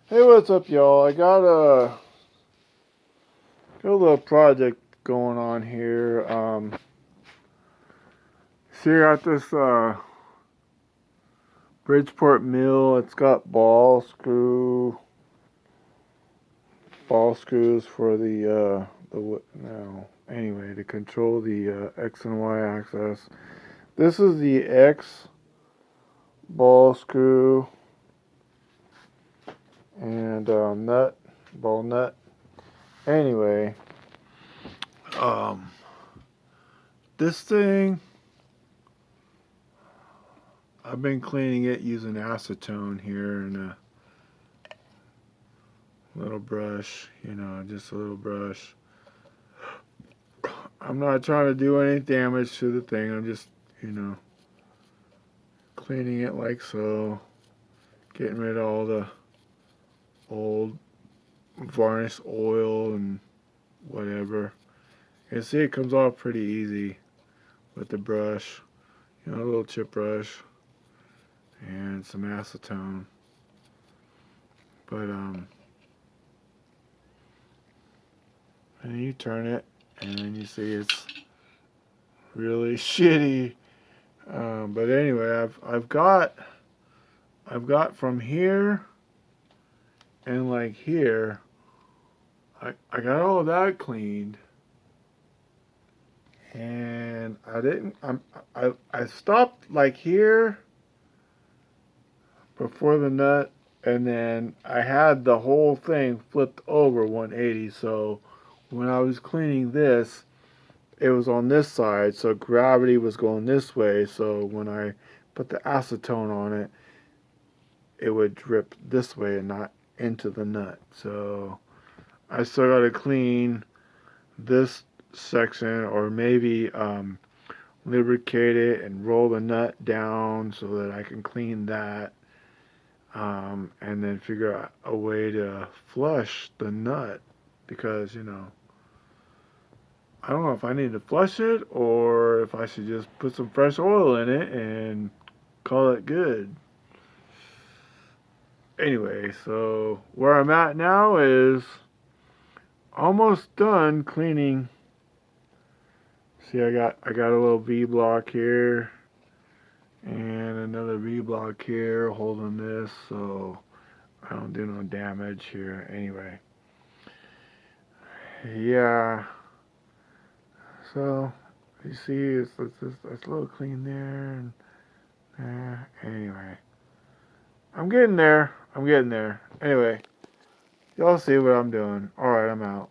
Hey, what's up, y'all? I got a little project going on here. See, I got this Bridgeport mill. It's got ball screws for anyway, to control the X and Y axis. This is the X ball screw and ball nut. Anyway, um, this thing, I've been cleaning it using acetone here and a little brush, just a little brush. I'm not trying to do any damage to the thing. I'm just, cleaning it like so, getting rid of all the old varnish oil and whatever. You see it comes off pretty easy with the brush, a little chip brush and some acetone. But and then you turn it and then you see it's really shitty. But anyway, I've got from here and like here, I got all of that cleaned, and I stopped like here before the nut, and then I had the whole thing flipped over 180. So when I was cleaning this, it was on this side, so gravity was going this way. So when I put the acetone on it, it would drip this way and not into the nut. So I still got to clean this section, or maybe lubricate it and roll the nut down so that I can clean that, and then figure out a way to flush the nut, because I don't know if I need to flush it or if I should just put some fresh oil in it and call it good. Anyway, so where I'm at now is almost done cleaning. See, I got a little V block here and another V block here holding this, so I don't do no damage here. Anyway, yeah. So you see, it's a little clean there and there. Anyway, I'm getting there. Anyway, y'all see what I'm doing. All right, I'm out.